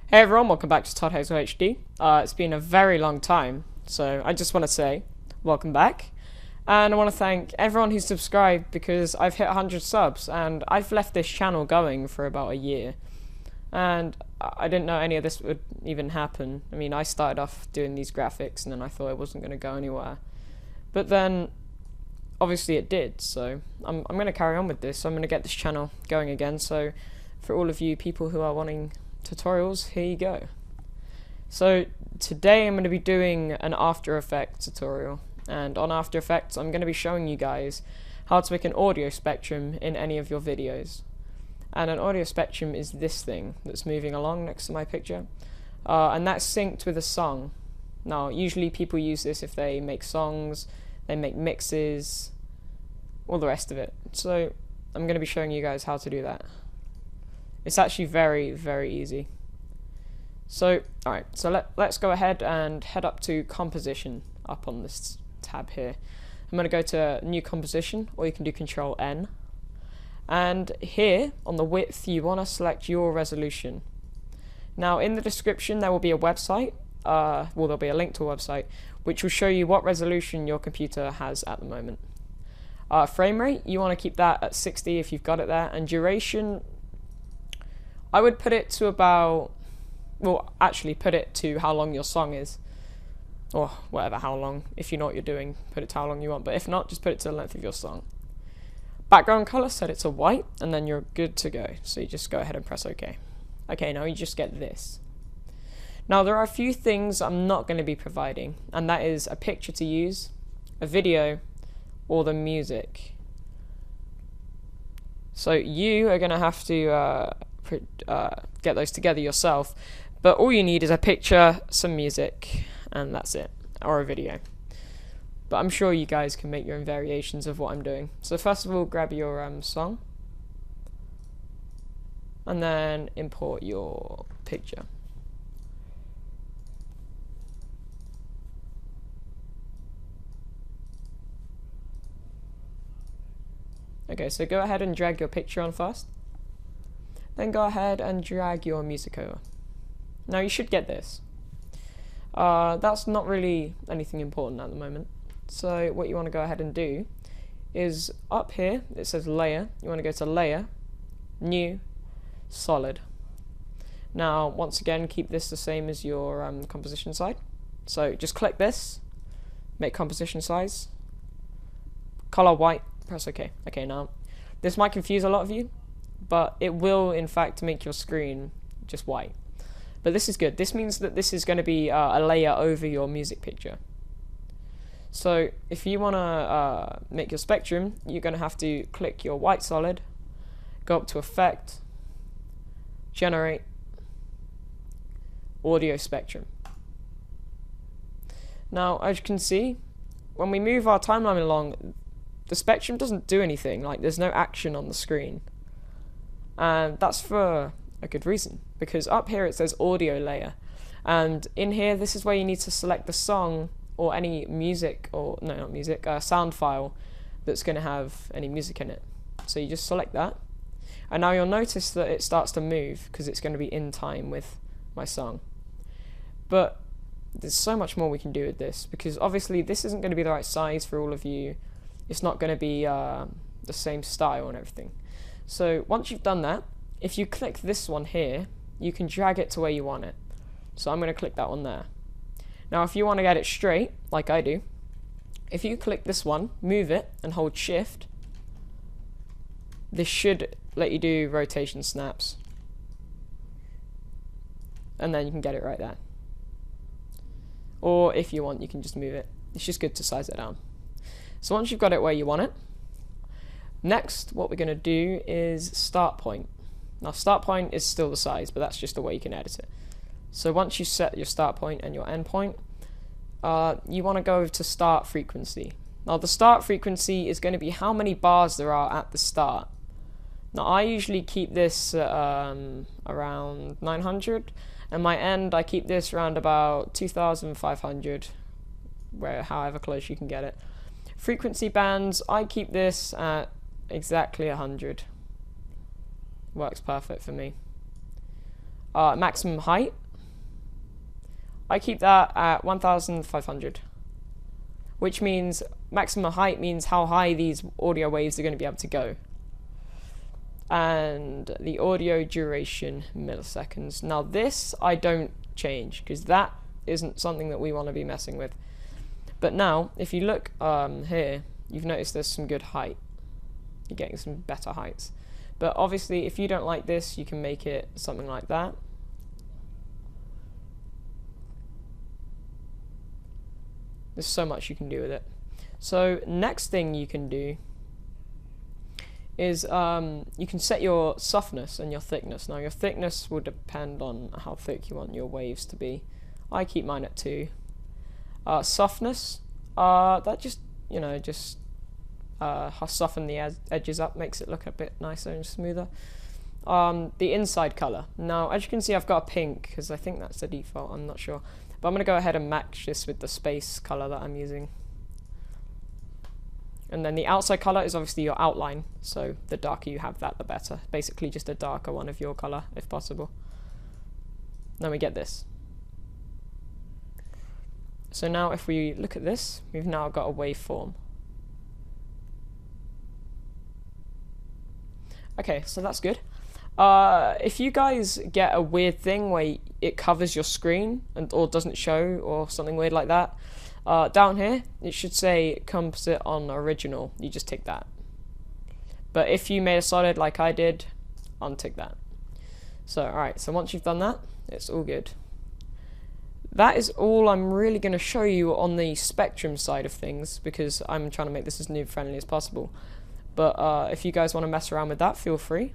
Hey everyone, welcome back to Todd Hazel HD. It's been a very long time, so I just want to say welcome back. And I want to thank everyone who's subscribed because I've hit 100 subs and I've left this channel going for about a year. And I didn't know any of this would even happen. I mean, I started off doing these graphics and then I thought it wasn't going to go anywhere. But then, obviously it did, so I'm going to carry on with this. So I'm going to get this channel going again. So for all of you people who are wanting tutorials, here you go. So today I'm going to be doing an After Effects tutorial, and on After Effects I'm going to be showing you guys how to make an audio spectrum in any of your videos. And an audio spectrum is this thing that's moving along next to my picture, and that's synced with a song. Now usually people use this if they make songs, they make mixes, all the rest of it. So I'm going to be showing you guys how to do that. It's actually very, very easy. So, alright, so let's go ahead and head up to composition up on this tab here. I'm going to go to new composition, or you can do Control N. And here on the width, you want to select your resolution. Now in the description there will be a website, there'll be a link to a website, which will show you what resolution your computer has at the moment. Frame rate, you want to keep that at 60 if you've got it there, and duration, I would put it to about, well, actually put it to how long your song is, or whatever, how long, if you know what you're doing, put it to how long you want, but if not, just put it to the length of your song. Background color, set it to white, and then you're good to go, so you just go ahead and press OK. Okay, now you just get this. Now there are a few things I'm not going to be providing, and that is a picture to use, a video, or the music. So you are going to have to get those together yourself, but all you need is a picture, some music, and that's it, or a video. But I'm sure you guys can make your own variations of what I'm doing. So first of all, grab your song, and then import your picture. Okay, so go ahead and drag your picture on first. Then go ahead and drag your music over. Now you should get this. That's not really anything important at the moment. So what you want to go ahead and do is up here, it says layer. You want to go to layer, new, solid. Now once again, keep this the same as your composition side. So just click this, make composition size, color white, press OK. Okay, now this might confuse a lot of you, but it will in fact make your screen just white. But this is good. This means that this is going to be a layer over your music picture. So if you want to make your spectrum, you're going to have to click your white solid, go up to Effect, Generate, Audio Spectrum. Now as you can see, when we move our timeline along, the spectrum doesn't do anything, like there's no action on the screen. And that's for a good reason, because up here it says audio layer, and in here this is where you need to select the song or any music, or no, not music, sound file that's going to have any music in it. So you just select that, and now you'll notice that it starts to move because it's going to be in time with my song. But there's so much more we can do with this, because obviously this isn't going to be the right size for all of you. It's not going to be the same style and everything. So once you've done that, if you click this one here, you can drag it to where you want it. So I'm going to click that one there. Now if you want to get it straight, like I do, if you click this one, move it, and hold shift, this should let you do rotation snaps. And then you can get it right there. Or if you want, you can just move it. It's just good to size it down. So once you've got it where you want it, next what we're going to do is start point. Now start point is still the size, but that's just the way you can edit it. So once you set your start point and your end point, you want to go to start frequency. Now the start frequency is going to be how many bars there are at the start. Now I usually keep this around 900, and my end I keep this around about 2500, however close you can get it. Frequency bands, I keep this at exactly 100. Works perfect for me. maximum height, I keep that at 1500, which means maximum height means how high these audio waves are going to be able to go. And the audio duration, milliseconds. Now this I don't change because that isn't something that we want to be messing with. But now, if you look here, you've noticed there's some good height. You're getting some better heights. But obviously, if you don't like this, you can make it something like that. There's so much you can do with it. So next thing you can do is you can set your softness and your thickness. Now your thickness will depend on how thick you want your waves to be. I keep mine at 2. Softness, that just, you know, just soften the edges up, makes it look a bit nicer and smoother. The inside color. Now, as you can see, I've got a pink because I think that's the default. I'm not sure, but I'm gonna go ahead and match this with the space color that I'm using. And then the outside color is obviously your outline. So the darker you have that, the better. Basically, just a darker one of your color, if possible. Then we get this. So now, if we look at this, we've now got a waveform. Okay, so that's good. If you guys get a weird thing where it covers your screen or doesn't show or something weird like that, down here it should say composite on original. You just tick that. But if you made a solid like I did, untick that. So alright, so once you've done that, it's all good. That is all I'm really going to show you on the spectrum side of things, because I'm trying to make this as noob friendly as possible. But if you guys want to mess around with that, feel free.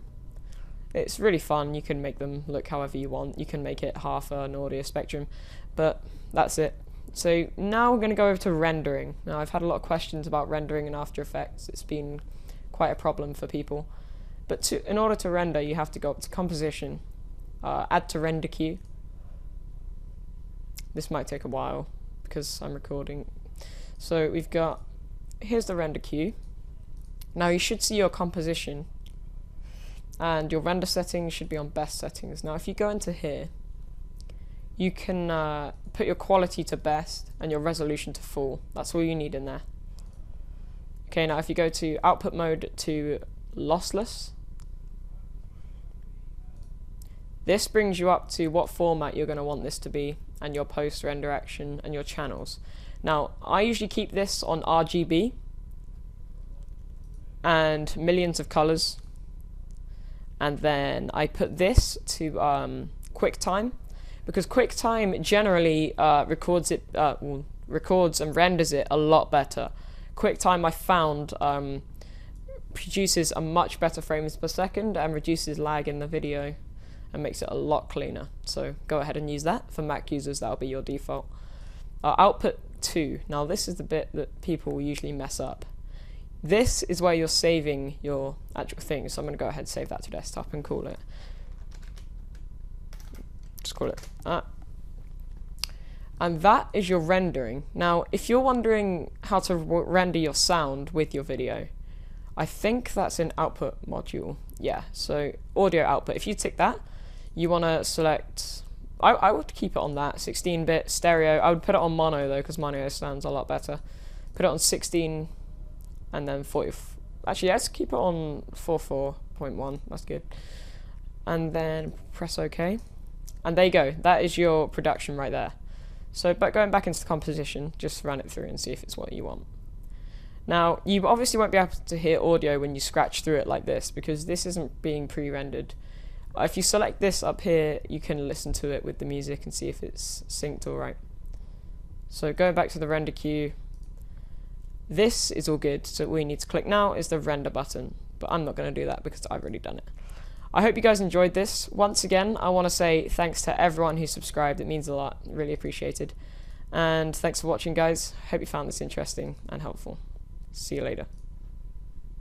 It's really fun. You can make them look however you want. You can make it half an audio spectrum, but that's it. So now we're going to go over to rendering. Now I've had a lot of questions about rendering in After Effects. It's been quite a problem for people. But in order to render, you have to go up to Composition, Add to Render Queue. This might take a while because I'm recording. So we've got, here's the render queue. Now you should see your composition, and your render settings should be on best settings. Now if you go into here, you can put your quality to best and your resolution to full. That's all you need in there. Okay, now if you go to output mode to lossless, this brings you up to what format you're going to want this to be, and your post render action and your channels. Now I usually keep this on RGB and millions of colors, and then I put this to QuickTime, because QuickTime generally records and renders it a lot better. QuickTime, I found, produces a much better frames per second and reduces lag in the video and makes it a lot cleaner. So go ahead and use that. For Mac users, that'll be your default. Output 2. Now this is the bit that people usually mess up. This is where you're saving your actual thing. So I'm going to go ahead and save that to desktop and call it. Just call it that. And that is your rendering. Now, if you're wondering how to render your sound with your video, I think that's in output module. Yeah, so audio output. If you tick that, you want to select, I would keep it on that, 16-bit stereo. I would put it on mono though, because mono sounds a lot better. Put it on 16 and then 40. Actually, let's keep it on 44.1. That's good. And then press OK. And there you go. That is your production right there. So, but going back into the composition, just run it through and see if it's what you want. Now, you obviously won't be able to hear audio when you scratch through it like this, because this isn't being pre-rendered. If you select this up here, you can listen to it with the music and see if it's synced all right. So going back to the render queue, this is all good. So all you need to click now is the render button, but I'm not going to do that because I've already done it. I hope you guys enjoyed this. Once again, I want to say thanks to everyone who subscribed. It means a lot. Really appreciated. And thanks for watching, guys. Hope you found this interesting and helpful. See you later.